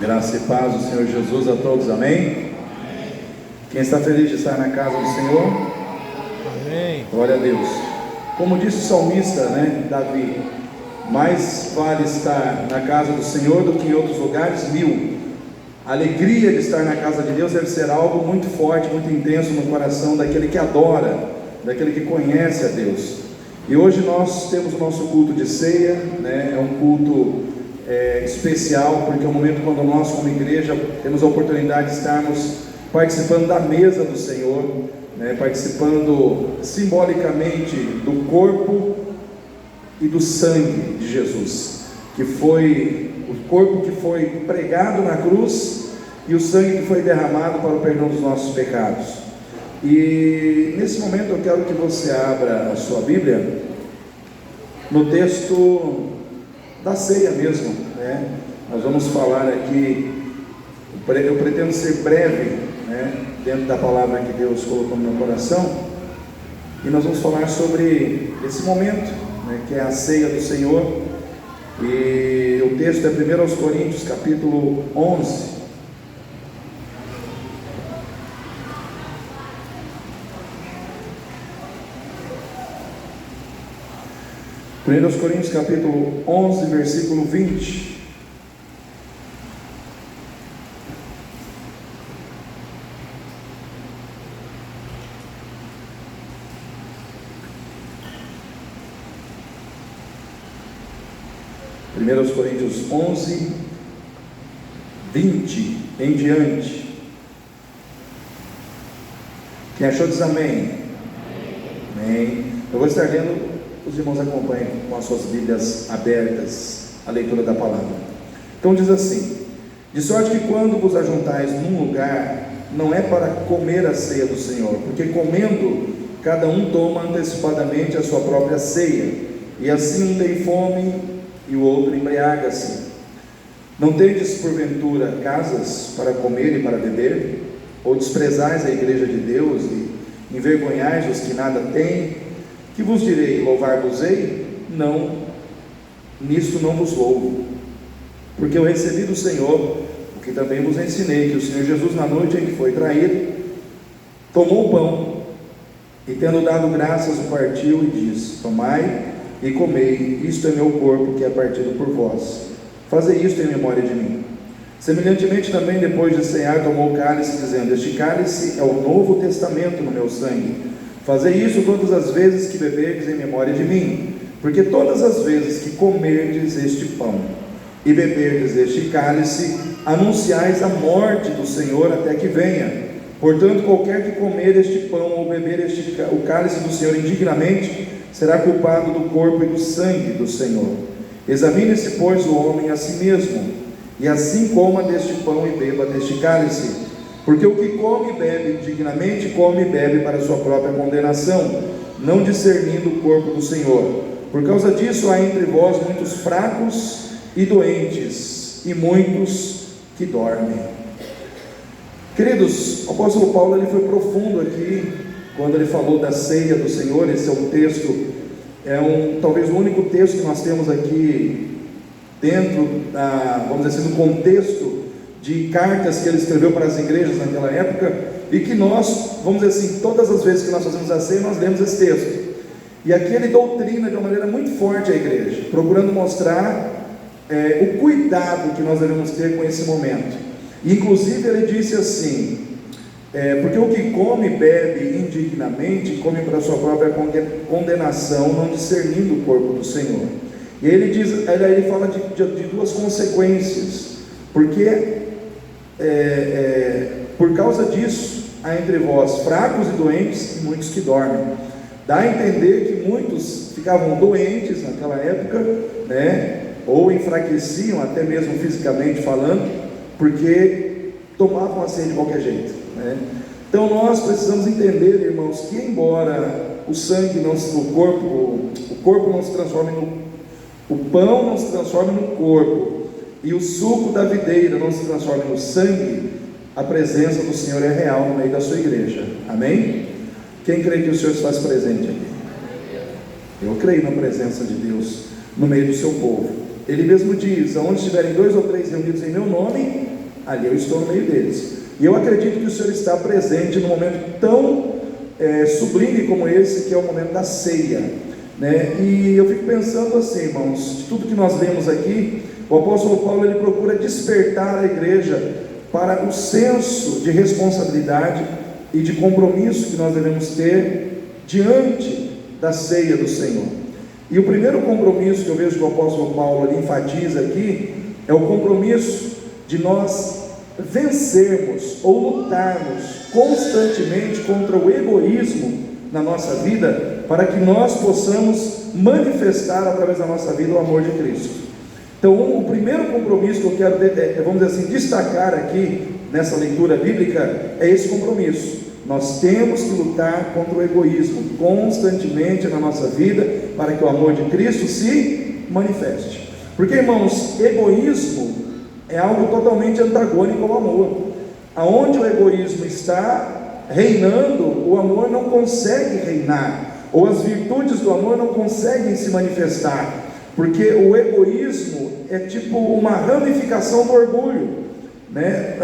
Graça e paz do Senhor Jesus a todos, amém? Quem está feliz de estar na casa do Senhor? Amém. Glória a Deus. Como disse o salmista, Davi, mais vale estar na casa do Senhor do que em outros lugares 1000. A alegria de estar na casa de Deus deve ser algo muito forte, muito intenso no coração daquele que adora, daquele que conhece a Deus. E hoje nós temos o nosso culto de ceia, é um culto especial, porque é um momento quando nós como igreja temos a oportunidade de estarmos participando da mesa do Senhor, participando simbolicamente do corpo e do sangue de Jesus, que foi o corpo que foi pregado na cruz e o sangue que foi derramado para o perdão dos nossos pecados. E nesse momento eu quero que você abra a sua Bíblia no texto da ceia mesmo, Nós vamos falar aqui, eu pretendo ser breve, dentro da palavra que Deus colocou no meu coração, e nós vamos falar sobre esse momento, que é a ceia do Senhor. E o texto é 1 Coríntios capítulo 11. 1 Coríntios capítulo 11, versículo 20. Primeiros Coríntios 11, 20 em diante. Quem achou diz amém. Amém. Eu vou estar lendo. Os irmãos acompanhem com as suas Bíblias abertas a leitura da palavra. Então diz assim: de sorte que quando vos ajuntais num lugar, não é para comer a ceia do Senhor, porque comendo, cada um toma antecipadamente a sua própria ceia, e assim um tem fome e o outro embriaga-se. Não tendes porventura casas para comer e para beber? Ou desprezais a igreja de Deus e envergonhais os que nada têm? Que vos direi, louvar-vos-ei? Não, nisto não vos louvo, porque eu recebi do Senhor o que também vos ensinei, que o Senhor Jesus, na noite em que foi traído, tomou o pão, e tendo dado graças, o partiu e disse: tomai e comei, isto é meu corpo, que é partido por vós, fazei isto em memória de mim. Semelhantemente também, depois de cear, tomou o cálice, dizendo: este cálice é o novo testamento no meu sangue. Fazei isso todas as vezes que beberdes em memória de mim, porque todas as vezes que comerdes este pão e beberdes este cálice, anunciais a morte do Senhor até que venha. Portanto, qualquer que comer este pão ou beber o cálice do Senhor indignamente, será culpado do corpo e do sangue do Senhor. Examine-se, pois, o homem a si mesmo, e assim coma deste pão e beba deste cálice. Porque o que come e bebe indignamente, come e bebe para a sua própria condenação, não discernindo o corpo do Senhor. Por causa disso há entre vós muitos fracos e doentes, e muitos que dormem. Queridos, o apóstolo Paulo ele foi profundo aqui, quando ele falou da ceia do Senhor. Esse é um texto, talvez o único texto que nós temos aqui, dentro vamos dizer assim, no contexto de cartas que ele escreveu para as igrejas naquela época, e que nós, vamos dizer assim, todas as vezes que nós fazemos a ceia, nós lemos esse texto, e aqui ele doutrina de uma maneira muito forte a igreja, procurando mostrar o cuidado que nós devemos ter com esse momento. E inclusive ele disse assim, porque o que come e bebe indignamente, come para a sua própria condenação, não discernindo o corpo do Senhor. E aí ele fala de duas consequências, porque por causa disso há entre vós fracos e doentes, e muitos que dormem. Dá a entender que muitos ficavam doentes naquela época, ou enfraqueciam até mesmo fisicamente falando, porque tomavam a ceia de qualquer jeito, Então nós precisamos entender, irmãos, que embora o sangue o corpo não se transforme o pão não se transforme no corpo, e o suco da videira não se transforme no sangue, a presença do Senhor é real no meio da sua igreja, amém? Quem crê que o Senhor se faz presente aqui? Eu creio na presença de Deus no meio do seu povo. Ele mesmo diz: aonde estiverem 2 ou 3 reunidos em meu nome, ali eu estou no meio deles. E eu acredito que o Senhor está presente num momento tão sublime como esse, que é o momento da ceia, né? E eu fico pensando assim, irmãos, de tudo que nós lemos aqui, o apóstolo Paulo, ele procura despertar a igreja para o senso de responsabilidade e de compromisso que nós devemos ter diante da ceia do Senhor. E o primeiro compromisso que eu vejo que o apóstolo Paulo ali enfatiza aqui, é o compromisso de nós vencermos ou lutarmos constantemente contra o egoísmo na nossa vida, para que nós possamos manifestar através da nossa vida o amor de Cristo. Então, o primeiro compromisso que eu quero, vamos dizer assim, destacar aqui nessa leitura bíblica, é esse compromisso. Nós temos que lutar contra o egoísmo constantemente na nossa vida, para que o amor de Cristo se manifeste. Porque, irmãos, egoísmo é algo totalmente antagônico ao amor. Aonde o egoísmo está reinando, o amor não consegue reinar, ou as virtudes do amor não conseguem se manifestar, porque o egoísmo é tipo uma ramificação do orgulho, né?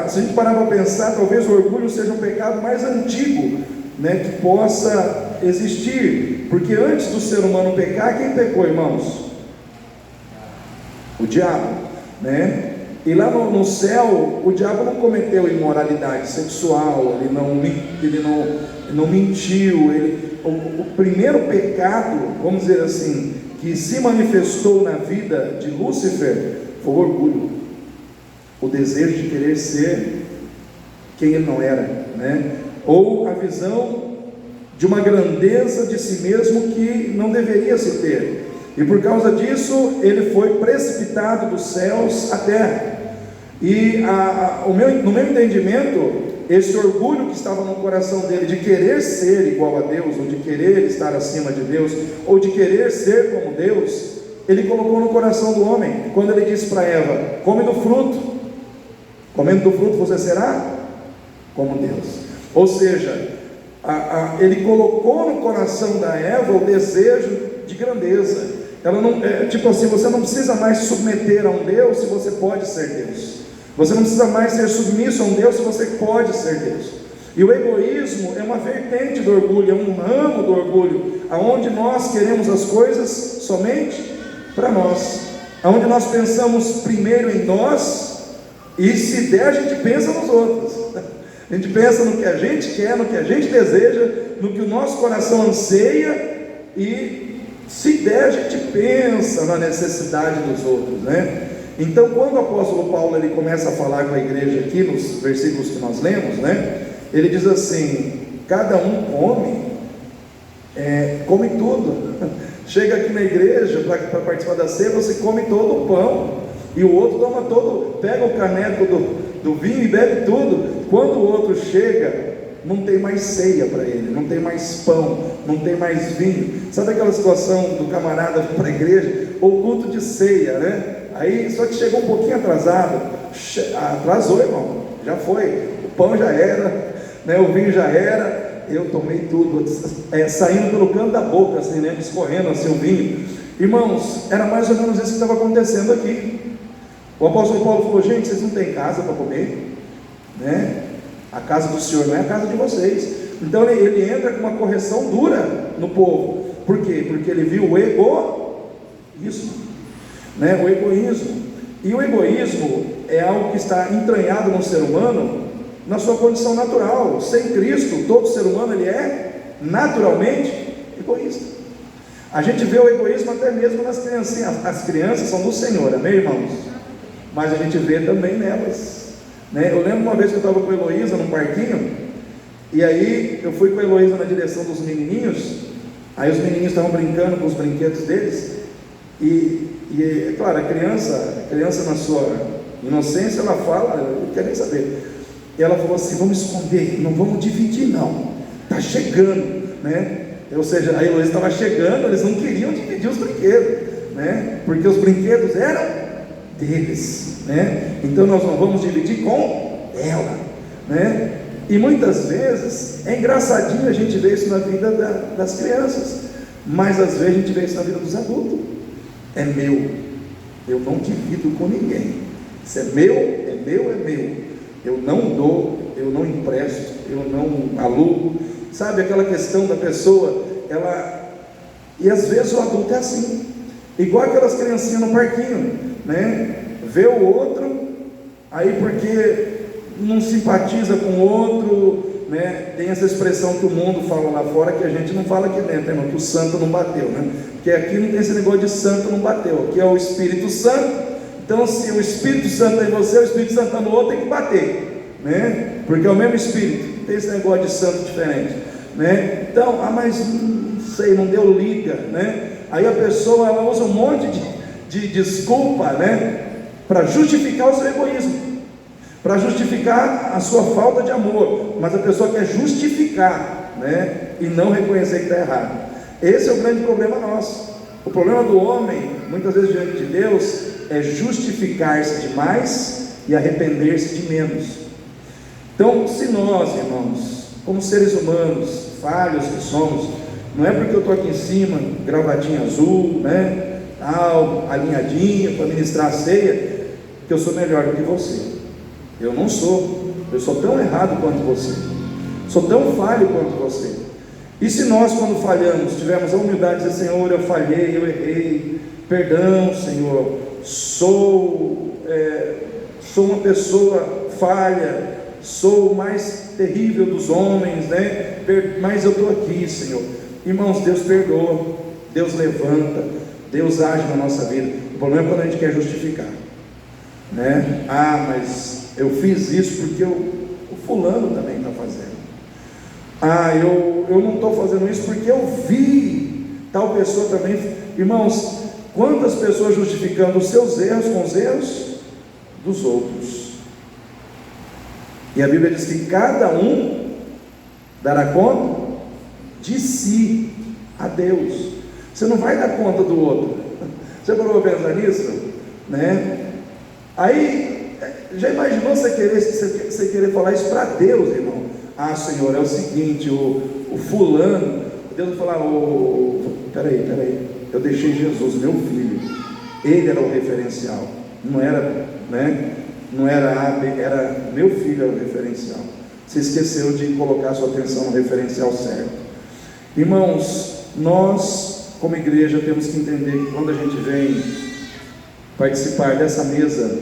Se a gente parar para pensar, talvez o orgulho seja um pecado mais antigo, né, que possa existir, porque antes do ser humano pecar, quem pecou, irmãos? O diabo, né? E lá no céu, o diabo não cometeu imoralidade sexual, ele não mentiu, o primeiro pecado, vamos dizer assim, que se manifestou na vida de Lúcifer, foi o orgulho, o desejo de querer ser quem ele não era, né? Ou a visão de uma grandeza de si mesmo que não deveria se ter, e por causa disso, ele foi precipitado dos céus à terra. E no meu entendimento, esse orgulho que estava no coração dele, de querer ser igual a Deus, ou de querer estar acima de Deus, ou de querer ser como Deus, ele colocou no coração do homem, quando ele disse para Eva: come do fruto, comendo do fruto você será como Deus. Ou seja, ele colocou no coração da Eva o desejo de grandeza. Ela não, tipo assim, você não precisa mais se submeter a um Deus se você pode ser Deus. Você não precisa mais ser submisso a um Deus se você pode ser Deus. E o egoísmo é uma vertente do orgulho, é um ramo do orgulho, aonde nós queremos as coisas somente para nós, aonde nós pensamos primeiro em nós, e se der a gente pensa nos outros. A gente pensa no que a gente quer, no que a gente deseja, no que o nosso coração anseia, e se der a gente pensa na necessidade dos outros, né? Então, quando o apóstolo Paulo ele começa a falar com a igreja aqui nos versículos que nós lemos, né? Ele diz assim: cada um come tudo. Chega aqui na igreja para participar da ceia, você come todo o pão, e o outro toma todo, pega o caneco do vinho e bebe tudo. Quando o outro chega, não tem mais ceia para ele, não tem mais pão, não tem mais vinho. Sabe aquela situação do camarada para a igreja, ou culto de ceia, né? Aí, só que chegou um pouquinho atrasado, atrasou, irmão, já foi, o pão já era, né? O vinho já era, eu tomei tudo, saindo pelo canto da boca, assim, né? Escorrendo assim o vinho. Irmãos, era mais ou menos isso que estava acontecendo aqui. O apóstolo Paulo falou: gente, vocês não têm casa para comer, né? A casa do Senhor não é a casa de vocês. Então ele entra com uma correção dura no povo. Por quê? Porque ele viu o egoísmo, né? O egoísmo. E o egoísmo é algo que está entranhado no ser humano na sua condição natural. Sem Cristo, todo ser humano ele é naturalmente egoísta. A gente vê o egoísmo até mesmo nas criancinhas. As crianças são do Senhor, amém, irmãos? Mas a gente vê também nelas, né? Eu lembro uma vez que eu estava com a Heloísa num parquinho, e aí eu fui com a Heloísa na direção dos menininhos. Aí os menininhos estavam brincando com os brinquedos deles, e é claro, a criança na sua inocência, ela fala, eu não quero nem saber. E ela falou assim: vamos esconder, não vamos dividir não, está chegando, né? Ou seja, a Heloísa estava chegando, eles não queriam dividir os brinquedos, né? Porque os brinquedos eram deles, né? Então nós não vamos dividir com ela, né? E muitas vezes é engraçadinho a gente ver isso na vida das crianças, mas às vezes a gente vê isso na vida dos adultos. É meu, eu não divido com ninguém. Isso é meu, é meu, é meu. Eu não dou, eu não empresto, eu não alugo. Sabe aquela questão da pessoa, e às vezes o adulto é assim, igual aquelas criancinhas no parquinho, né? Vê o outro, aí porque não simpatiza com o outro, né? Tem essa expressão que o mundo fala lá fora, que a gente não fala aqui dentro, irmão, que o santo não bateu, né? Porque aqui não tem esse negócio de santo não bateu, aqui é o Espírito Santo. Então, se o Espírito Santo está em você, o Espírito Santo está no outro, tem que bater, né? Porque é o mesmo Espírito, não tem esse negócio de santo diferente, né? Então, mas não sei, não deu liga, né? Aí a pessoa, ela usa um monte de desculpa, né? Para justificar o seu egoísmo, para justificar a sua falta de amor, mas a pessoa quer justificar, né? E não reconhecer que está errado. Esse é o grande problema nosso. O problema do homem, muitas vezes diante de Deus, é justificar-se demais e arrepender-se de menos. Então, se nós, irmãos, como seres humanos, falhos que somos, não é porque eu estou aqui em cima, gravatinha azul, né, tal, alinhadinho, para ministrar a ceia, que eu sou melhor do que você. Eu não sou. Eu sou tão errado quanto você. Sou tão falho quanto você. E se nós, quando falhamos, tivermos a humildade de dizer: Senhor, eu falhei, eu errei, perdão, Senhor, sou uma pessoa falha, sou o mais terrível dos homens, né? Mas eu estou aqui, Senhor. Irmãos, Deus perdoa, Deus levanta, Deus age na nossa vida. O problema é quando a gente quer justificar, né? Mas eu fiz isso porque o fulano também está fazendo. Eu não estou fazendo isso porque eu vi tal pessoa também. Irmãos, quantas pessoas justificando os seus erros com os erros dos outros? E a Bíblia diz que cada um dará conta de si a Deus. Você não vai dar conta do outro. Você parou para pensar nisso? Né? Aí, já imaginou você querer falar isso para Deus, irmão? Senhor, é o seguinte, o fulano, Deus vai falar: peraí, eu deixei Jesus, meu filho, ele era o referencial, não era, né? Não era era meu filho, era o referencial. Você esqueceu de colocar sua atenção no referencial certo. Irmãos, nós como igreja temos que entender que quando a gente vem participar dessa mesa,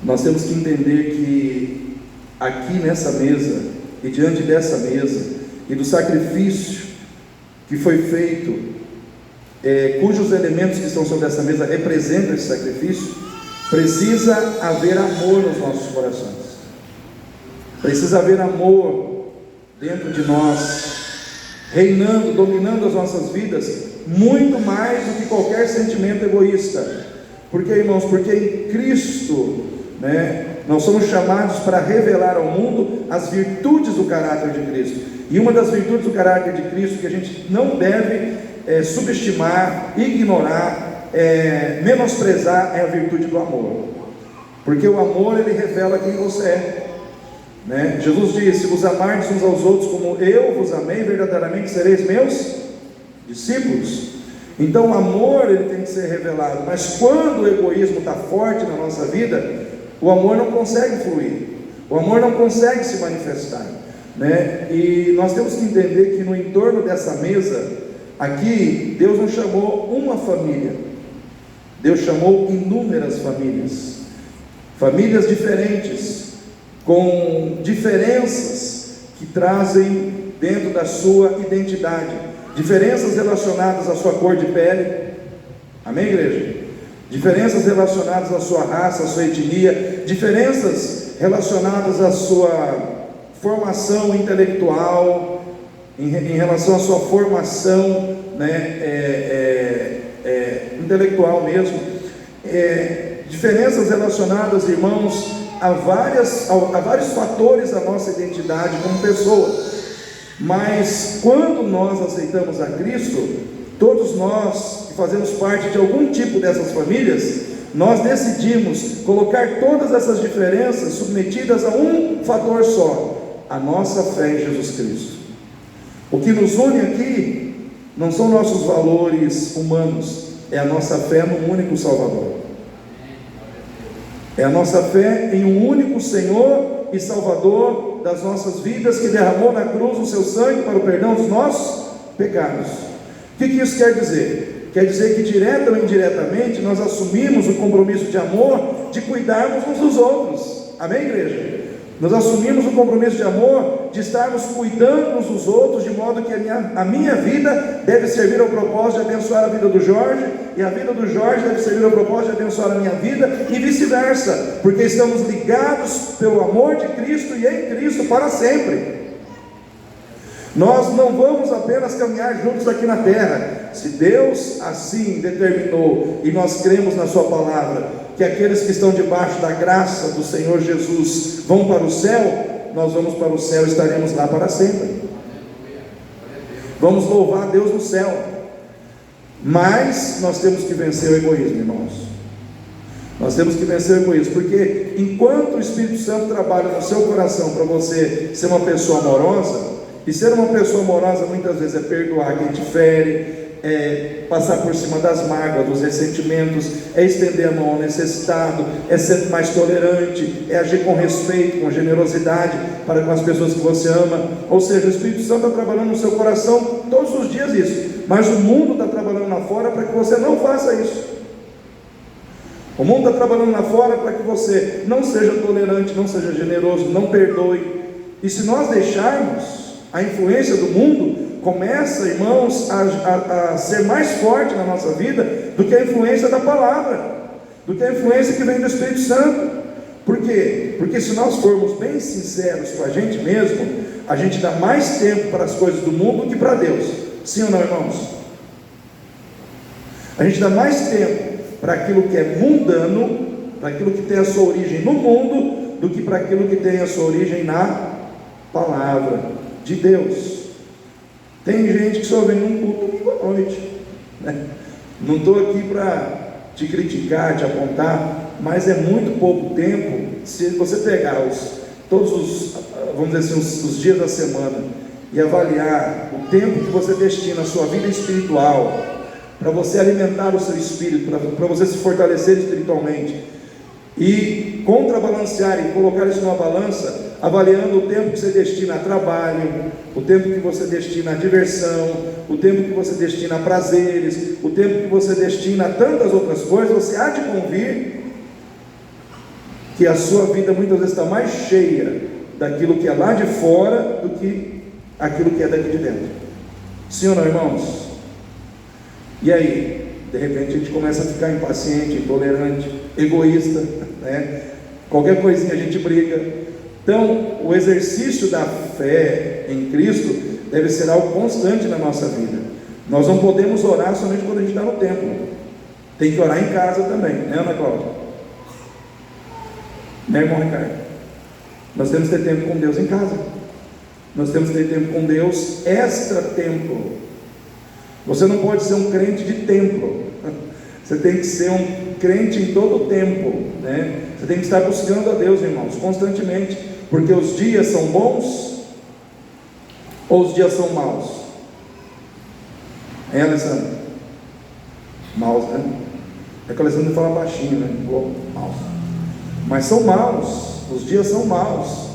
nós temos que entender que aqui nessa mesa, e diante dessa mesa, e do sacrifício que foi feito, cujos elementos que estão sobre essa mesa representam esse sacrifício, precisa haver amor nos nossos corações, precisa haver amor dentro de nós, reinando, dominando as nossas vidas, muito mais do que qualquer sentimento egoísta. Porque, irmãos, porque em Cristo, né, nós somos chamados para revelar ao mundo as virtudes do caráter de Cristo. E uma das virtudes do caráter de Cristo que a gente não deve subestimar, ignorar, menosprezar, é a virtude do amor. Porque o amor, ele revela quem você é, né? Jesus disse: se vos amardes uns aos outros como eu vos amei, verdadeiramente sereis meus discípulos. Então o amor, ele tem que ser revelado. Mas quando o egoísmo está forte na nossa vida, o amor não consegue fluir, o amor não consegue se manifestar, né? E nós temos que entender que no entorno dessa mesa aqui, Deus não chamou uma família, Deus chamou inúmeras famílias, famílias diferentes, com diferenças que trazem dentro da sua identidade, diferenças relacionadas à sua cor de pele, amém, igreja? Diferenças relacionadas à sua raça, à sua etnia, diferenças relacionadas à sua formação intelectual, em relação à sua formação, né, intelectual mesmo, diferenças relacionadas, irmãos, a vários fatores da nossa identidade como pessoa. Mas quando nós aceitamos a Cristo, todos nós que fazemos parte de algum tipo dessas famílias, nós decidimos colocar todas essas diferenças submetidas a um fator só: a nossa fé em Jesus Cristo. O que nos une aqui não são nossos valores humanos, É a nossa fé num único Salvador. É a nossa fé em um único Senhor e Salvador das nossas vidas, que derramou na cruz o seu sangue para o perdão dos nossos pecados. O que isso quer dizer? Quer dizer que direta ou indiretamente nós assumimos o compromisso de amor de cuidarmos uns dos outros. Amém, igreja? Nós assumimos o compromisso de amor de estarmos cuidando uns dos outros, de modo que a minha vida deve servir ao propósito de abençoar a vida do Jorge, e a vida do Jorge deve servir ao propósito de abençoar a minha vida, e vice-versa, porque estamos ligados pelo amor de Cristo e em Cristo para sempre. Nós não vamos apenas caminhar juntos aqui na terra. Se Deus assim determinou, e nós cremos na sua palavra, que aqueles que estão debaixo da graça do Senhor Jesus vão para o céu, nós vamos para o céu e estaremos lá para sempre. Vamos louvar a Deus no céu. Mas nós temos que vencer o egoísmo, irmãos. Nós temos que vencer o egoísmo, porque enquanto o Espírito Santo trabalha no seu coração para você ser uma pessoa amorosa, e ser uma pessoa amorosa muitas vezes é perdoar quem te fere, é passar por cima das mágoas, dos ressentimentos, é estender a mão ao necessitado, é ser mais tolerante, é agir com respeito, com generosidade para com as pessoas que você ama. Ou seja, o Espírito Santo está trabalhando no seu coração todos os dias isso, mas o mundo está trabalhando lá fora para que você não faça isso. O mundo está trabalhando lá fora para que você não seja tolerante, não seja generoso, não perdoe. E se nós deixarmos, a influência do mundo começa, irmãos, a ser mais forte na nossa vida do que a influência da palavra, do que a influência que vem do Espírito Santo. Por quê? Porque se nós formos bem sinceros com a gente mesmo, a gente dá mais tempo para as coisas do mundo do que para Deus. Sim ou não, irmãos? A gente dá mais tempo para aquilo que é mundano, para aquilo que tem a sua origem no mundo, do que para aquilo que tem a sua origem na palavra de Deus. Tem gente que só vem num culto domingo à noite, né? Não estou aqui para te criticar, te apontar, mas é muito pouco tempo. Se você pegar todos os, vamos dizer assim, os dias da semana e avaliar o tempo que você destina à sua vida espiritual, para você alimentar o seu espírito, para você se fortalecer espiritualmente, e contrabalancear e colocar isso numa balança, avaliando o tempo que você destina a trabalho, o tempo que você destina a diversão, o tempo que você destina a prazeres, o tempo que você destina a tantas outras coisas, você há de convir que a sua vida muitas vezes está mais cheia daquilo que é lá de fora do que aquilo que é daqui de dentro. Sim ou não, irmãos? E aí, de repente a gente começa a ficar impaciente, intolerante, egoísta, né? Qualquer coisinha a gente briga. Então, o exercício da fé em Cristo deve ser algo constante na nossa vida. Nós não podemos orar somente quando a gente está no templo. Tem que orar em casa também, né, Ana Cláudia? Né, irmão Ricardo? Nós temos que ter tempo com Deus em casa. Nós temos que ter tempo com Deus extra-templo. Você não pode ser um crente de templo. Você tem que ser um crente em todo o tempo, né? Você tem que estar buscando a Deus, irmãos, constantemente, porque os dias são bons ou os dias são maus? Hein, Alessandro? Maus, né? É que o Alessandro fala baixinho, né? Maus. Mas são maus, os dias são maus.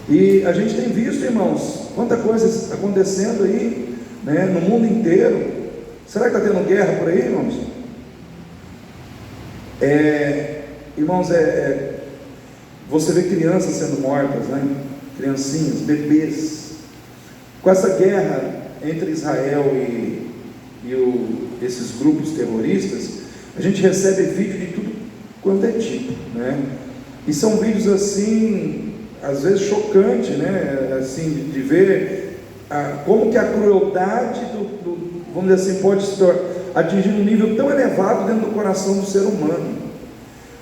E a gente tem visto, irmãos, quanta coisa acontecendo aí, né, no mundo inteiro. Será que está tendo guerra por aí, irmãos? Irmãos, você vê crianças sendo mortas, né? Criancinhas, bebês. Com essa guerra entre Israel e esses grupos terroristas, a gente recebe vídeo de tudo quanto é tipo, né? E são vídeos assim, às vezes chocante, né? Assim, de ver como que a crueldade vamos dizer assim, pode atingir um nível tão elevado dentro do coração do ser humano,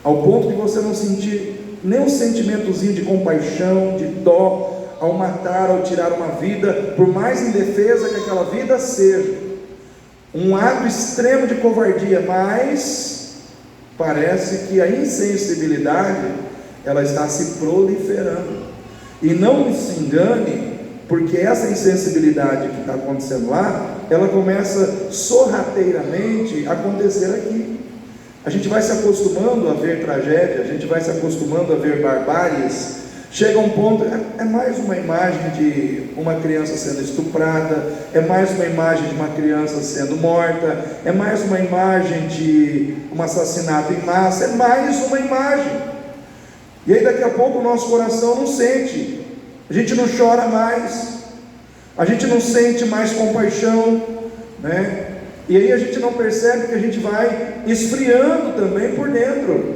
ao ponto de você não sentir nem um sentimentozinho de compaixão, de dó, ao matar, ao tirar uma vida, por mais indefesa que aquela vida seja, um ato extremo de covardia, mas parece que a insensibilidade, ela está se proliferando. E não se engane, porque essa insensibilidade que está acontecendo lá, ela começa sorrateiramente a acontecer aqui. A gente vai se acostumando a ver tragédia, a gente vai se acostumando a ver barbáries. Chega um ponto, é mais uma imagem de uma criança sendo estuprada, é mais uma imagem de uma criança sendo morta, é mais uma imagem de um assassinato em massa, é mais uma imagem. E aí daqui a pouco o nosso coração não sente, a gente não chora mais, a gente não sente mais compaixão, né? E aí a gente não percebe que a gente vai esfriando também por dentro.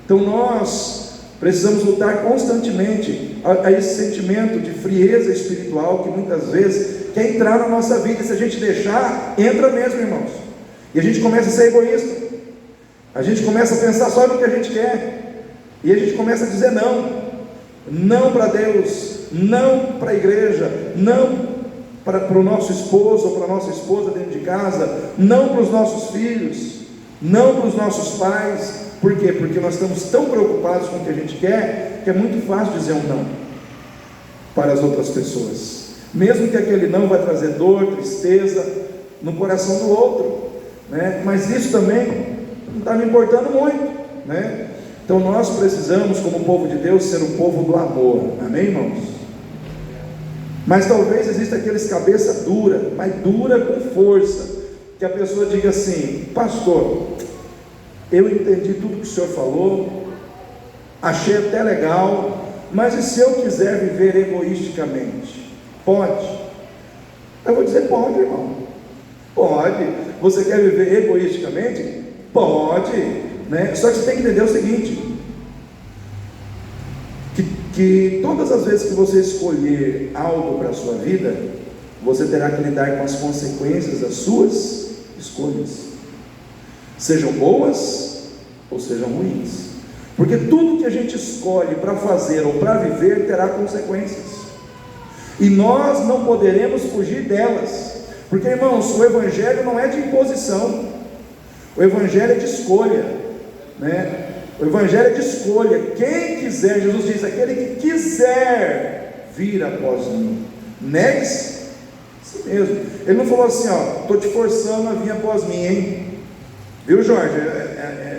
Então nós precisamos lutar constantemente a esse sentimento de frieza espiritual que muitas vezes quer entrar na nossa vida, e se a gente deixar, entra mesmo, irmãos. E a gente começa a ser egoísta, a gente começa a pensar só no que a gente quer, e a gente começa a dizer não para Deus, não para a igreja, não para o nosso esposo ou para a nossa esposa dentro de casa, não para os nossos filhos, não para os nossos pais. Por quê? Porque nós estamos tão preocupados com o que a gente quer, que é muito fácil dizer um não para as outras pessoas, mesmo que aquele não vai trazer dor, tristeza no coração do outro, né? Mas isso também não está me importando muito, né? Então nós precisamos, como povo de Deus, ser um povo do amor, amém, irmãos? Mas talvez exista aqueles cabeça dura, mas dura com força, que a pessoa diga assim: pastor, eu entendi tudo que o senhor falou, achei até legal, mas e se eu quiser viver egoisticamente? Pode? Eu vou dizer: pode, irmão, pode. Você quer viver egoisticamente? Pode, né? Só que você tem que entender o seguinte, que todas as vezes que você escolher algo para a sua vida, você terá que lidar com as consequências das suas escolhas, sejam boas ou sejam ruins, porque tudo que a gente escolhe para fazer ou para viver terá consequências, e nós não poderemos fugir delas, porque, irmãos, o Evangelho não é de imposição, o Evangelho é de escolha, né? O Evangelho é de escolha. Quem quiser, Jesus diz: aquele que quiser vir após mim, negue-se si mesmo. Ele não falou assim: ó, estou te forçando a vir após mim, hein? Viu, Jorge?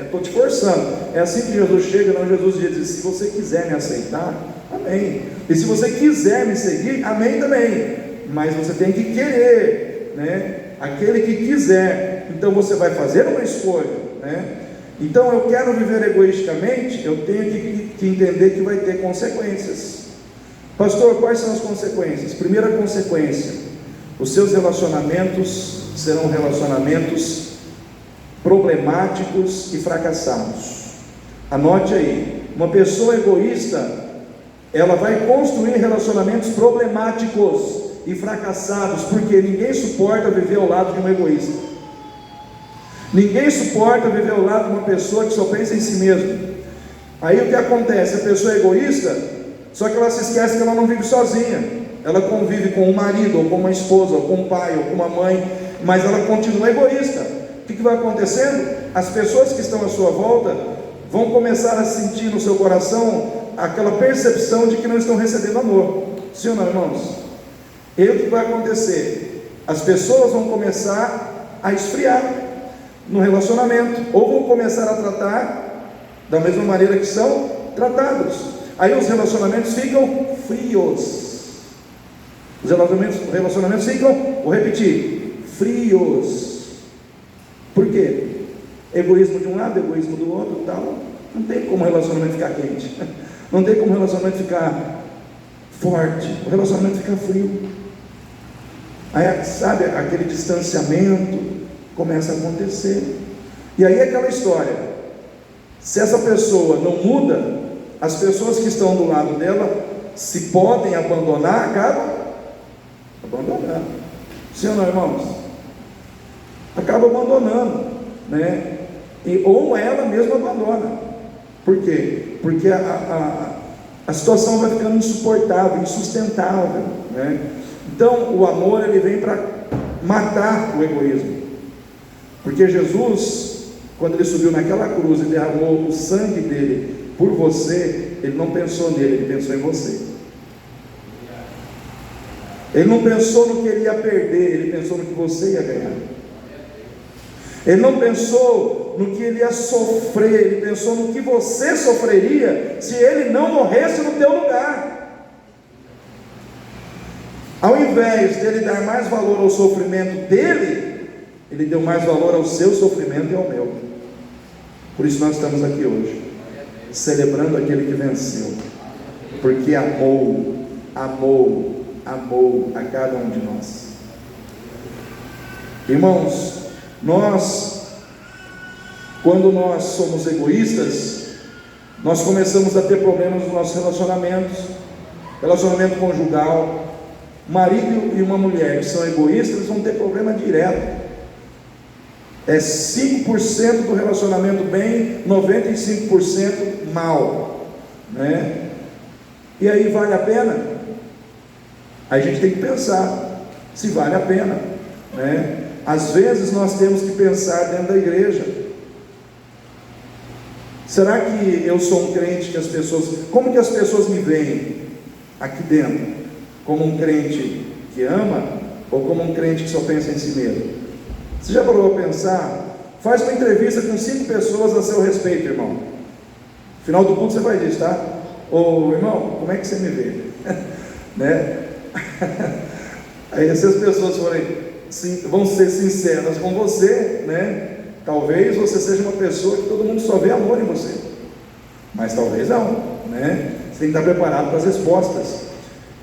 Estou te forçando. É assim que Jesus chega. Não, Jesus diz: se você quiser me aceitar, amém. E se você quiser me seguir, amém também. Mas você tem que querer, né? Aquele que quiser. Então você vai fazer uma escolha, né? Então eu quero viver egoisticamente, eu tenho que entender que vai ter consequências. Pastor, quais são as consequências? Primeira consequência: os seus relacionamentos serão relacionamentos problemáticos e fracassados. Anote aí, uma pessoa egoísta, ela vai construir relacionamentos problemáticos e fracassados, porque ninguém suporta viver ao lado de um egoísta. Ninguém suporta viver ao lado de uma pessoa que só pensa em si mesmo. Aí o que acontece? A pessoa é egoísta, só que ela se esquece que ela não vive sozinha. Ela convive com um marido, ou com uma esposa, ou com um pai, ou com uma mãe, mas ela continua egoísta. O que vai acontecendo? As pessoas que estão à sua volta vão começar a sentir no seu coração aquela percepção de que não estão recebendo amor. Sim ou não, irmãos? E o que vai acontecer? As pessoas vão começar a esfriar no relacionamento, ou vão começar a tratar da mesma maneira que são tratados. Aí os relacionamentos ficam frios. Os relacionamentos ficam, vou repetir, frios. Por quê? Egoísmo de um lado, egoísmo do outro, tal. Não tem como o relacionamento ficar quente, não tem como o relacionamento ficar forte, o relacionamento fica frio. Aí, sabe, aquele distanciamento começa a acontecer. E aí aquela história: se essa pessoa não muda, as pessoas que estão do lado dela, se podem abandonar, acabam abandonando. Sim ou não, irmãos? Acaba abandonando, né? Ou ela mesma abandona. Por quê? Porque a situação vai ficando insuportável, insustentável, né? Então o amor, ele vem para matar o egoísmo. Porque Jesus, quando ele subiu naquela cruz e derramou o sangue dele por você, ele não pensou nele, ele pensou em você. Ele não pensou no que ele ia perder, ele pensou no que você ia ganhar. Ele não pensou no que ele ia sofrer, ele pensou no que você sofreria se ele não morresse no teu lugar. Ao invés dele dar mais valor ao sofrimento dele, ele deu mais valor ao seu sofrimento e ao meu. Por isso nós estamos aqui hoje, celebrando aquele que venceu, porque amou a cada um de nós. Irmãos, quando nós somos egoístas, nós começamos a ter problemas nos nossos relacionamentos, relacionamento conjugal. Marido e uma mulher que são egoístas vão ter problema direto. É 5% do relacionamento bem, 95% mal, né? E aí, vale a pena? Aí a gente tem que pensar se vale a pena, né? Às vezes nós temos que pensar dentro da igreja. Será que eu sou um crente que as pessoas... Como que as pessoas me veem aqui dentro? Como um crente que ama ou como um crente que só pensa em si mesmo? Você já parou a pensar? Faz uma entrevista com 5 pessoas a seu respeito, irmão. No final do culto você faz isso, tá? Ô irmão, como é que você me vê? Né? Aí se as pessoas vão ser sinceras com você, né? Talvez você seja uma pessoa que todo mundo só vê amor em você, mas talvez não, né? Você tem que estar preparado para as respostas.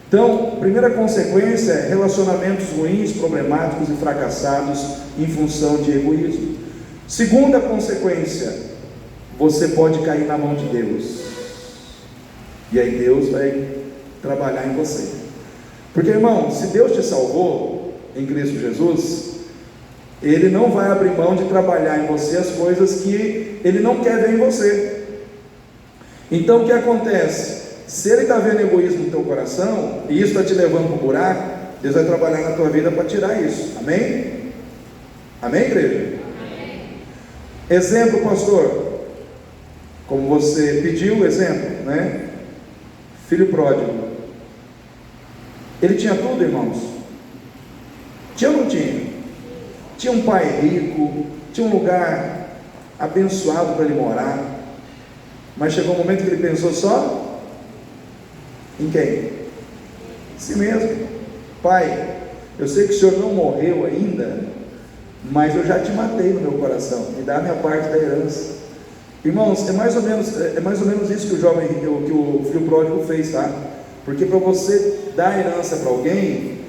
Então, primeira consequência é relacionamentos ruins, problemáticos e fracassados em função de egoísmo. Segunda consequência, você pode cair na mão de Deus, e aí Deus vai trabalhar em você. Porque, irmão, se Deus te salvou em Cristo Jesus, Ele não vai abrir mão de trabalhar em você as coisas que Ele não quer ver em você. Então o que acontece? Se Ele está vendo egoísmo no teu coração, e isso está te levando para o buraco, Deus vai trabalhar na tua vida para tirar isso. Amém? Amém, igreja? Amém. Exemplo, pastor, como você pediu, exemplo, né? Filho pródigo. Ele tinha tudo, irmãos? Tinha ou não tinha? Tinha um pai rico, tinha um lugar abençoado para ele morar, mas chegou um momento que ele pensou só em quem? Si mesmo. Pai, eu sei que o senhor não morreu ainda, mas eu já te matei no meu coração, me dá a minha parte da herança. Irmãos, é mais ou menos isso que o filho pródigo fez, tá? Porque para você dar a herança para alguém,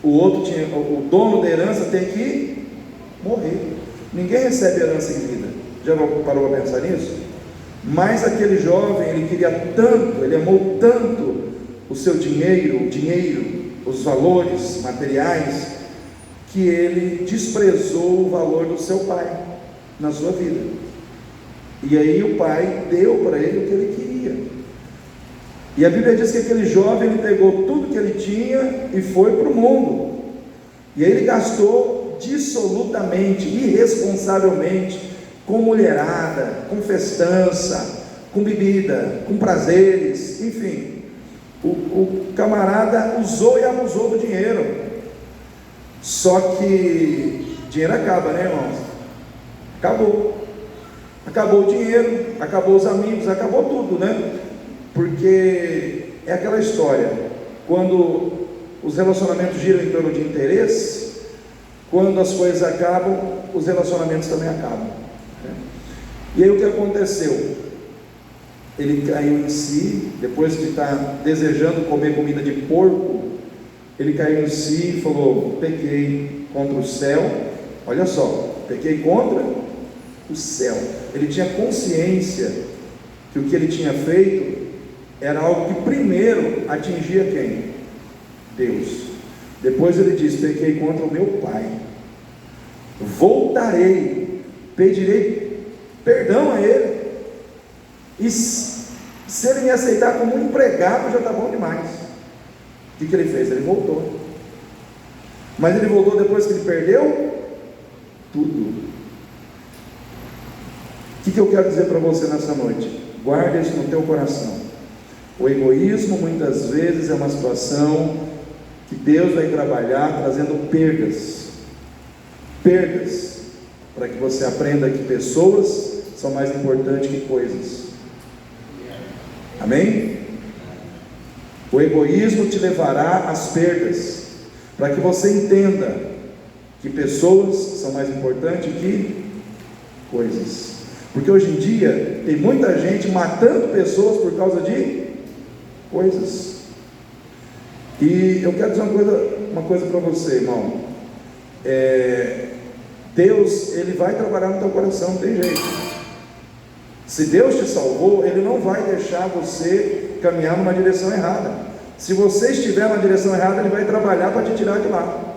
o dono da herança tem que morrer. Ninguém recebe herança em vida. Já parou para pensar nisso? Mas aquele jovem, ele queria tanto, ele amou tanto o seu dinheiro, os valores materiais, que ele desprezou o valor do seu pai na sua vida. E aí o pai deu para ele o que ele queria. E a Bíblia diz que aquele jovem, ele pegou tudo que ele tinha e foi para o mundo. E aí ele gastou dissolutamente, irresponsavelmente, com mulherada, com festança, com bebida, com prazeres, enfim. O camarada usou e abusou do dinheiro. Só que dinheiro acaba, né, irmãos? Acabou o dinheiro, acabou os amigos, acabou tudo, né? Porque é aquela história, quando os relacionamentos giram em torno de interesse, quando as coisas acabam, os relacionamentos também acabam, né? E aí o que aconteceu? Ele caiu em si, depois de estar desejando comer comida de porco, ele caiu em si e falou: pequei contra o céu. Olha só, pequei contra o céu. Ele tinha consciência que o que ele tinha feito era algo que primeiro atingia quem? Deus. Depois ele diz: pequei contra o meu pai, voltarei, pedirei perdão a ele, e se ele me aceitar como um empregado, já está bom demais. O que ele fez? Ele voltou. Mas ele voltou depois que ele perdeu tudo. O que eu quero dizer para você nessa noite? Guarda isso no teu coração. O egoísmo muitas vezes é uma situação que Deus vai trabalhar trazendo perdas, para que você aprenda que pessoas são mais importantes que coisas. Amém? O egoísmo te levará às perdas, para que você entenda que pessoas são mais importantes que coisas. Porque hoje em dia tem muita gente matando pessoas por causa de coisas. E eu quero dizer uma coisa para você, irmão. Deus, Ele vai trabalhar no teu coração, não tem jeito. Se Deus te salvou, Ele não vai deixar você caminhar numa direção errada. Se você estiver na direção errada, Ele vai trabalhar para te tirar de lá,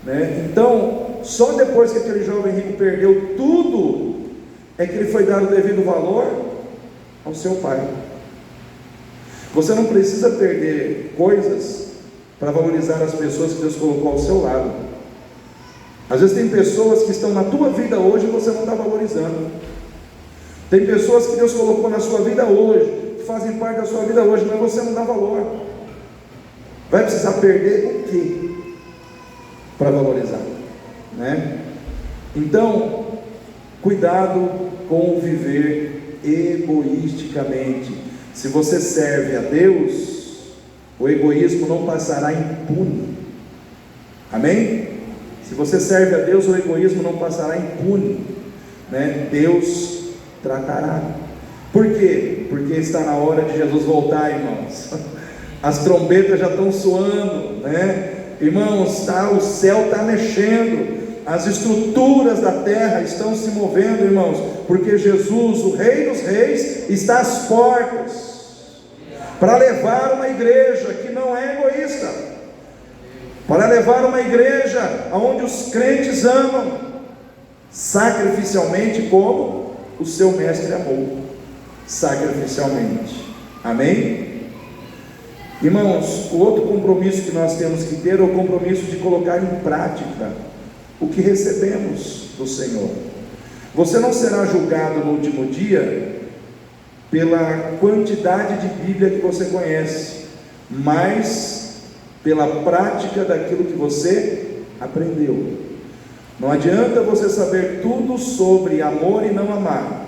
né? Então, só depois que aquele jovem rico perdeu tudo, é que ele foi dar o devido valor ao seu pai. Você não precisa perder coisas para valorizar as pessoas que Deus colocou ao seu lado. Às vezes tem pessoas que estão na tua vida hoje e você não está valorizando. Tem pessoas que Deus colocou na sua vida hoje, que fazem parte da sua vida hoje, mas você não dá valor. Vai precisar perder o quê para valorizar, né? Então, cuidado com o viver egoisticamente. Se você serve a Deus, o egoísmo não passará impune. Amém? Se você serve a Deus, o egoísmo não passará impune, né? Deus tratará. Por quê? Porque está na hora de Jesus voltar, irmãos. As trombetas já estão soando, né? Irmãos, o céu está mexendo, as estruturas da terra estão se movendo, irmãos, porque Jesus, o Rei dos Reis, está às portas, para levar uma igreja que não é egoísta, para levar uma igreja onde os crentes amam, sacrificialmente, como o seu mestre amou, sacrificialmente. Amém? Irmãos, o outro compromisso que nós temos que ter é o compromisso de colocar em prática o que recebemos do Senhor. Você não será julgado no último dia pela quantidade de Bíblia que você conhece, mas pela prática daquilo que você aprendeu. Não adianta você saber tudo sobre amor e não amar.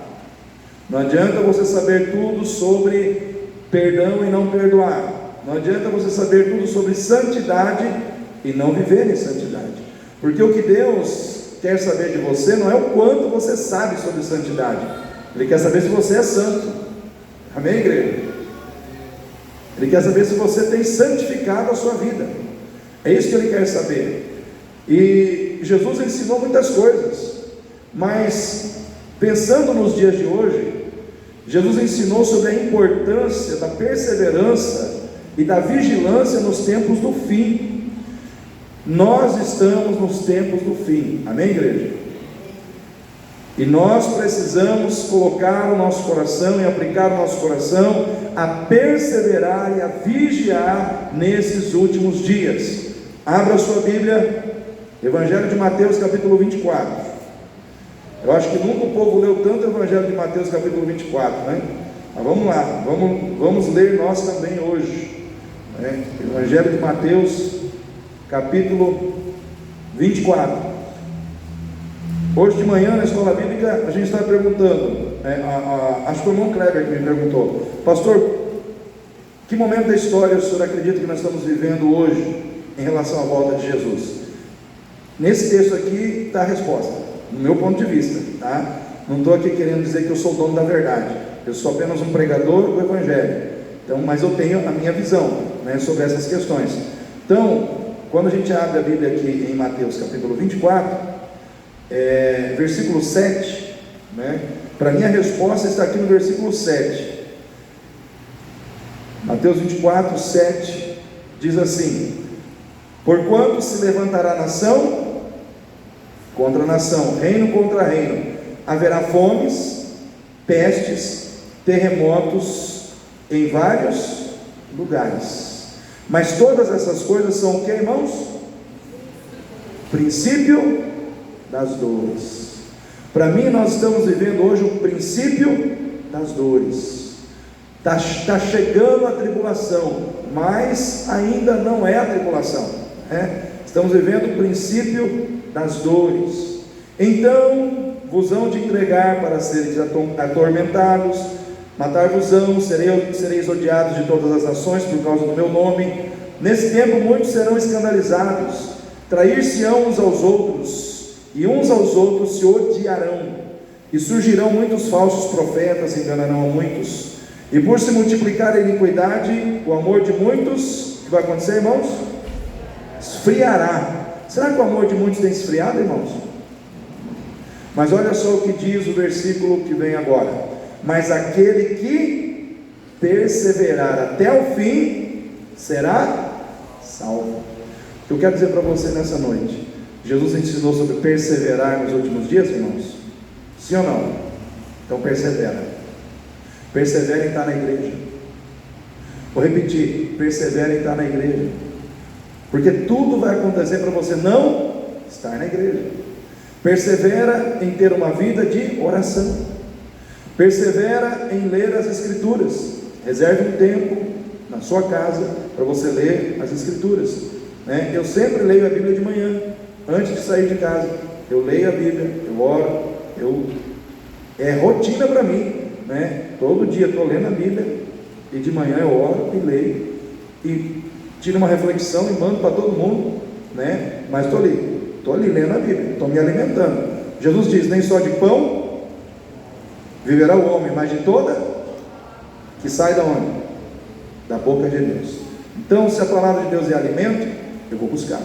Não adianta você saber tudo sobre perdão e não perdoar. Não adianta você saber tudo sobre santidade e não viver em santidade. Porque o que Deus quer saber de você não é o quanto você sabe sobre santidade. Ele quer saber se você é santo. Amém, igreja? Ele quer saber se você tem santificado a sua vida. É isso que Ele quer saber. E Jesus ensinou muitas coisas, mas pensando nos dias de hoje, Jesus ensinou sobre a importância da perseverança e da vigilância nos tempos do fim. Nós estamos nos tempos do fim, amém, igreja? E nós precisamos colocar o nosso coração e aplicar o nosso coração a perseverar e a vigiar nesses últimos dias. Abra a sua Bíblia, Evangelho de Mateus capítulo 24. Eu acho que nunca o povo leu tanto o Evangelho de Mateus capítulo 24, né? Mas vamos lá, vamos ler nós também hoje, né? Evangelho de Mateus capítulo 24. Hoje de manhã na escola bíblica a gente estava perguntando, acho que foi o irmão Kleber que me perguntou: pastor, que momento da história o senhor acredita que nós estamos vivendo hoje em relação à volta de Jesus? Nesse texto aqui está a resposta, no meu ponto de vista, tá? Não estou aqui querendo dizer que eu sou o dono da verdade, eu sou apenas um pregador do Evangelho, então, mas eu tenho a minha visão, né, sobre essas questões. Então, quando a gente abre a Bíblia aqui em Mateus capítulo 24, versículo 7, né, para mim a resposta está aqui no versículo 7. Mateus 24, 7 diz assim: porquanto se levantará nação contra nação, reino contra reino, haverá fomes, pestes, terremotos em vários lugares, mas todas essas coisas são o que, irmãos? Princípio das dores. Para mim, nós estamos vivendo hoje o princípio das dores. Está chegando a tribulação, mas ainda não é a tribulação, né? Estamos vivendo o princípio das dores. Então vos hão de entregar para seres atormentados, matar-vos-ão, sereis odiados de todas as nações por causa do meu nome. Nesse tempo muitos serão escandalizados, trair-se-ão uns aos outros, e uns aos outros se odiarão, e surgirão muitos falsos profetas, enganarão a muitos, e por se multiplicar a iniquidade, o amor de muitos, o que vai acontecer, irmãos? Esfriará. Será que o amor de muitos tem esfriado, irmãos? Mas olha só o que diz o versículo que vem agora: mas aquele que perseverar até o fim será salvo. O que eu quero dizer para você nessa noite: Jesus ensinou sobre perseverar nos últimos dias, irmãos? Sim ou não? Então persevera. Persevera em estar na igreja. Vou repetir: persevera em estar na igreja, porque tudo vai acontecer para você não estar na igreja. Persevera em ter uma vida de oração. Persevera em ler as Escrituras. Reserve um tempo na sua casa para você ler as Escrituras, né? Eu sempre leio a Bíblia de manhã, antes de sair de casa. Eu leio a Bíblia, eu oro, é rotina para mim, né? Todo dia estou lendo a Bíblia, e de manhã eu oro e leio, e tiro uma reflexão e mando para todo mundo, né? Mas estou ali lendo a Bíblia, estou me alimentando. Jesus diz: nem só de pão viverá o homem, mas de toda que sai da onde? Da boca de Deus. Então, se a palavra de Deus é alimento, eu vou buscar,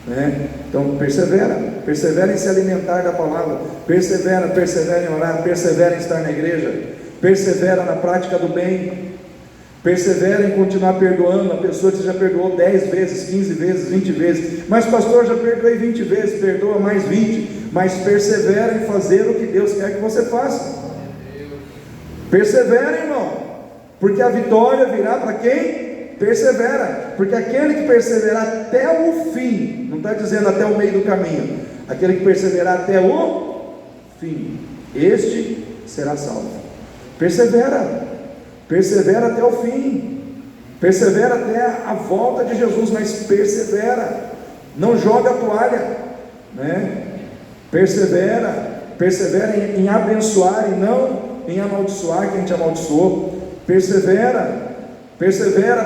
né? Então persevera em se alimentar da palavra, persevera em orar, persevera em estar na igreja, persevera na prática do bem, persevera em continuar perdoando a pessoa que você já perdoou 10 vezes, 15 vezes, 20 vezes. Mas pastor, já perdoei 20 vezes, perdoa mais 20, mas persevera em fazer o que Deus quer que você faça. Persevera, irmão, porque a vitória virá para quem persevera. Porque aquele que perseverar até o fim, não está dizendo até o meio do caminho, aquele que perseverar até o fim, este será salvo. Persevera até o fim, persevera até a volta de Jesus, mas persevera, não joga a toalha, né? Persevera em abençoar e não em amaldiçoar quem te amaldiçoou. Persevera,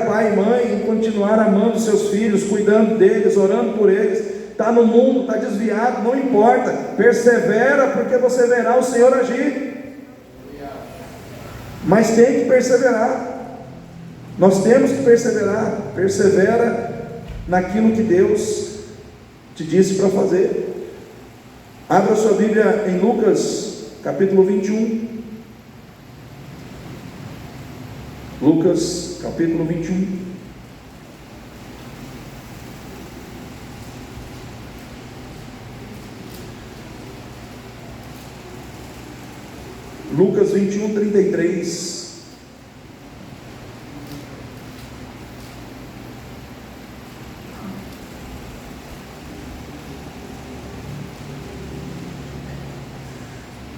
pai e mãe, em continuar amando seus filhos, cuidando deles, orando por eles. Está no mundo, está desviado, não importa, persevera, porque você verá o Senhor agir. Mas tem que perseverar, nós temos que perseverar. Persevera naquilo que Deus te disse para fazer. Abra sua Bíblia em Lucas capítulo 21. Lucas capítulo 21. Lucas 21, 33.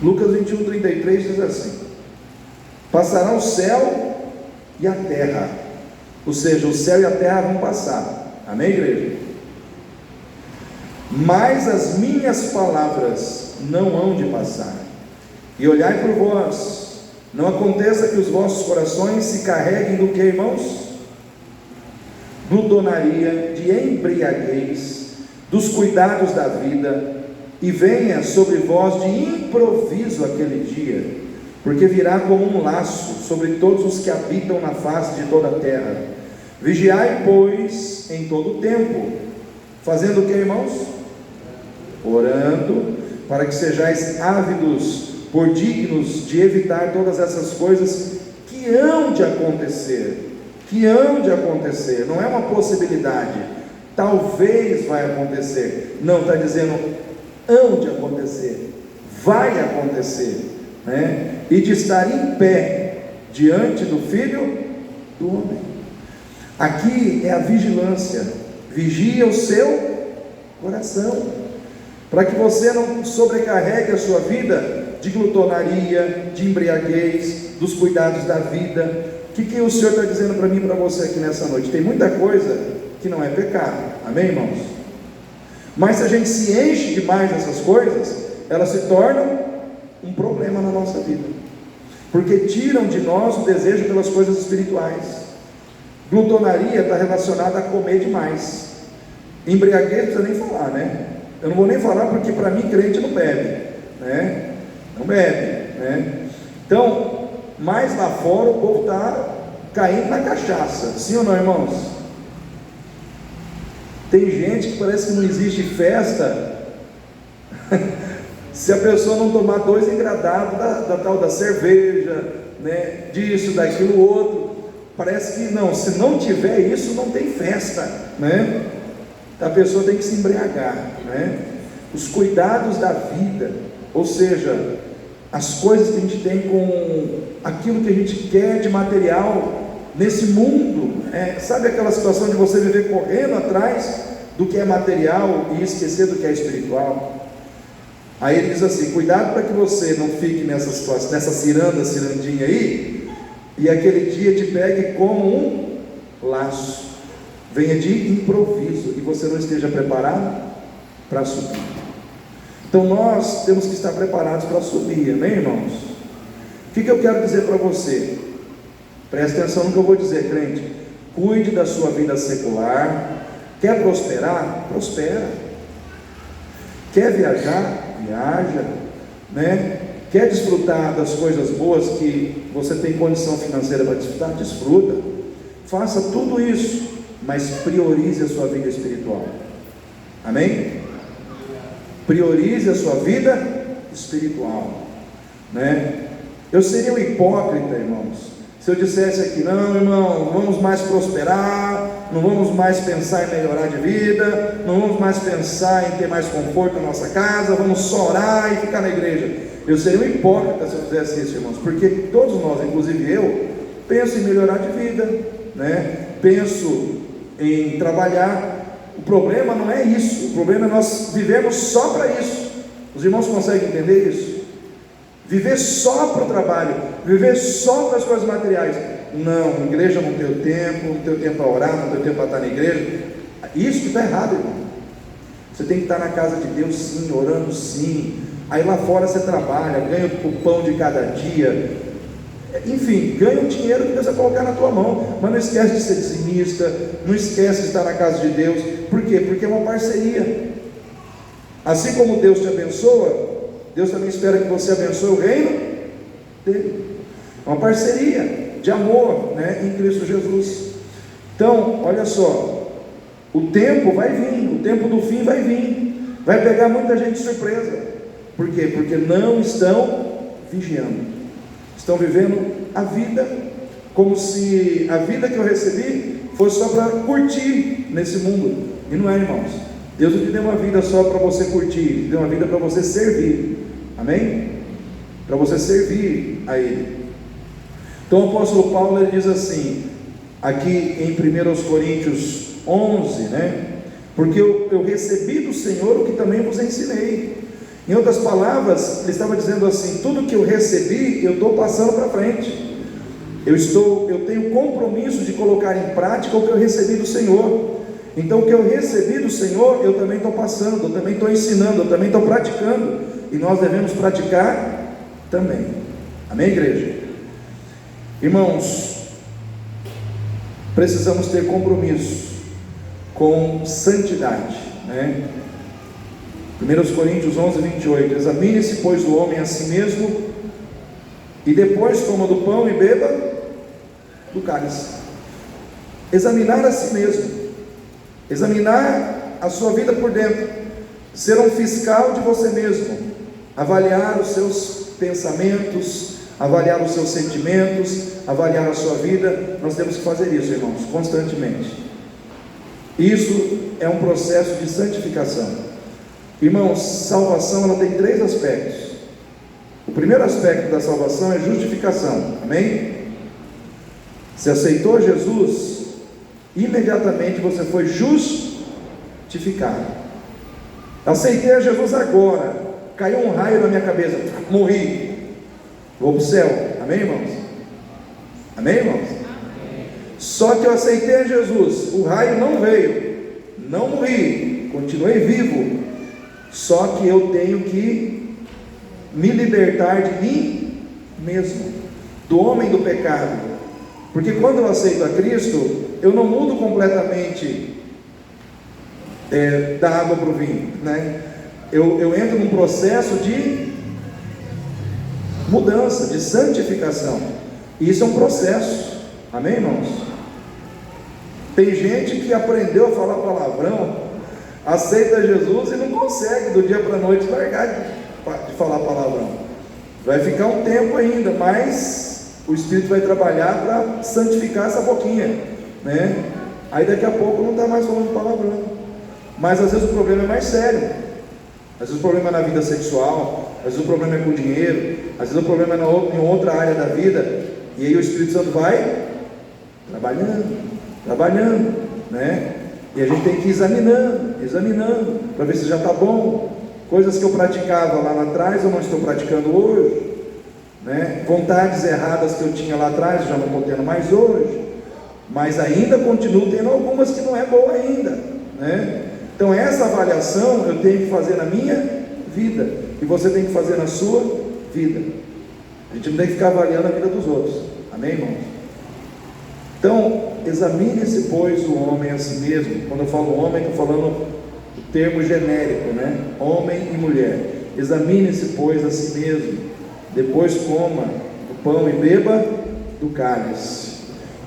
Lucas 21, 33 diz assim: passará o céu e a terra, ou seja, o céu e a terra vão passar, amém, igreja? Mas as minhas palavras não hão de passar. E olhai por vós, não aconteça que os vossos corações se carreguem do que, irmãos? Glutonaria, de embriaguez, dos cuidados da vida, e venha sobre vós de improviso aquele dia, porque virá como um laço sobre todos os que habitam na face de toda a terra. Vigiai, pois, em todo o tempo, fazendo o que, irmãos? Orando, para que sejais ávidos por dignos de evitar todas essas coisas que hão de acontecer, não é uma possibilidade, talvez vai acontecer, não, está dizendo hão de acontecer, vai acontecer, né? E de estar em pé diante do Filho do Homem. Aqui é a vigilância, vigia o seu coração, para que você não sobrecarregue a sua vida de glutonaria, de embriaguez, dos cuidados da vida. O que o Senhor está dizendo para mim e para você aqui nessa noite? Tem muita coisa que não é pecado, amém, irmãos? Mas se a gente se enche demais dessas coisas, elas se tornam um problema na nossa vida, porque tiram de nós o desejo pelas coisas espirituais. Glutonaria está relacionada a comer demais. Embriaguez não precisa nem falar, né? Eu não vou nem falar porque para mim crente não bebe, né? Não bebe, né? Então, mais lá fora o povo está caindo na cachaça, sim ou não, irmãos? Tem gente que parece que não existe festa se a pessoa não tomar 2 engradados da tal da cerveja, né? Disso, daquilo, outro. Parece que não, se não tiver isso, não tem festa, né? A pessoa tem que se embriagar, né? Os cuidados da vida, ou seja, as coisas que a gente tem com aquilo que a gente quer de material nesse mundo, sabe aquela situação de você viver correndo atrás do que é material e esquecer do que é espiritual? Aí ele diz assim: cuidado para que você não fique nessa situação, nessa cirandinha aí, e aquele dia te pegue como um laço, venha de improviso, e você não esteja preparado para subir. Então nós temos que estar preparados para subir, amém, irmãos? O que eu quero dizer para você? Preste atenção no que eu vou dizer, crente. Cuide da sua vida secular. Quer prosperar? Prospera. Quer viajar? Viaja, né? Quer desfrutar das coisas boas que você tem condição financeira para desfrutar? Desfruta. Faça tudo isso, mas priorize a sua vida espiritual, amém? Priorize a sua vida espiritual, né? Eu seria um hipócrita, irmãos, se eu dissesse aqui: não, irmão, não vamos mais prosperar, não vamos mais pensar em melhorar de vida, não vamos mais pensar em ter mais conforto na nossa casa, vamos só orar e ficar na igreja. Eu seria um hipócrita se eu fizesse isso, irmãos, porque todos nós, inclusive eu, penso em melhorar de vida, né? Penso em trabalhar. O problema não é isso, o problema é nós vivemos só para isso. Os irmãos conseguem entender isso? Viver só para o trabalho, viver só para as coisas materiais. Não, igreja não tem tempo para orar, não tem tempo para estar na igreja. Isso que está errado, irmão. Você tem que estar na casa de Deus sim, orando sim. Aí lá fora você trabalha, ganha o pão de cada dia, enfim, ganha o dinheiro que Deus vai colocar na tua mão, mas não esquece de ser dizimista, não esquece de estar na casa de Deus. Por quê? Porque é uma parceria. Assim como Deus te abençoa, Deus também espera que você abençoe o reino dele. É uma parceria de amor, né, em Cristo Jesus. Então, olha só, o tempo vai vir, o tempo do fim vai vir, vai pegar muita gente de surpresa. Por quê? Porque não estão vigiando, estão vivendo a vida como se a vida que eu recebi fosse só para curtir nesse mundo, e não é, irmãos. Deus não te deu uma vida só para você curtir, Ele deu uma vida para você servir, amém? Para você servir a Ele. Então o apóstolo Paulo, ele diz assim, aqui em 1 Coríntios 11, né? Porque eu recebi do Senhor o que também vos ensinei. Em outras palavras, ele estava dizendo assim: tudo que eu recebi, eu estou passando para frente. Eu tenho compromisso de colocar em prática o que eu recebi do Senhor. Então o que eu recebi do Senhor, eu também estou passando, eu também estou ensinando, eu também estou praticando. E nós devemos praticar também, amém, igreja? Irmãos, precisamos ter compromisso com santidade, né? 1 Coríntios 11, 28, examine-se pois o homem a si mesmo, e depois coma do pão e beba do cálice. Examinar a si mesmo, examinar a sua vida por dentro, ser um fiscal de você mesmo, avaliar os seus pensamentos, avaliar os seus sentimentos, avaliar a sua vida. Nós temos que fazer isso, irmãos, constantemente. Isso é um processo de santificação. Irmãos, salvação, ela tem 3 aspectos. O primeiro aspecto da salvação é justificação, amém? Você aceitou Jesus, imediatamente você foi justificado. Aceitei a Jesus agora, caiu um raio na minha cabeça, morri, vou para o céu, amém, irmãos? Amém, irmãos? Só que eu aceitei a Jesus, o raio não veio, não morri, continuei vivo. Só que eu tenho que me libertar de mim mesmo, do homem do pecado. Porque quando eu aceito a Cristo, eu não mudo completamente da água para o vinho, né? Eu entro num processo de mudança, de santificação. E isso é um processo, amém, irmãos? Tem gente que aprendeu a falar palavrão, aceita Jesus e não consegue do dia para a noite largar de falar palavrão. Vai ficar um tempo ainda, mas o Espírito vai trabalhar para santificar essa boquinha, né? Aí daqui a pouco não está mais falando palavrão. Mas às vezes o problema é mais sério. Às vezes o problema é na vida sexual, às vezes o problema é com o dinheiro, às vezes o problema é em outra área da vida. E aí o Espírito Santo vai trabalhando, né? E a gente tem que ir examinando, para ver se já está bom. Coisas que eu praticava lá atrás, eu não estou praticando hoje, né? Vontades erradas que eu tinha lá atrás, já não estou tendo mais hoje, mas ainda continuo tendo algumas que não é boa ainda, né? Então essa avaliação eu tenho que fazer na minha vida, e você tem que fazer na sua vida. A gente não tem que ficar avaliando a vida dos outros, amém, irmãos? Então, examine-se, pois, o homem a si mesmo. Quando eu falo homem, estou falando o termo genérico, né? Homem e mulher. Examine-se, pois, a si mesmo. Depois coma o pão e beba do cálice.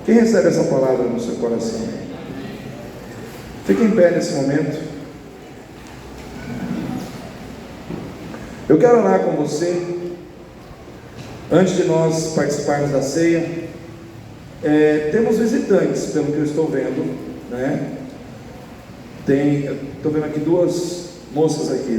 Quem recebe essa palavra no seu coração? Fique em pé nesse momento. Eu quero orar com você. Antes de nós participarmos da ceia, temos visitantes, pelo que eu estou vendo, né? Estou vendo aqui duas moças aqui.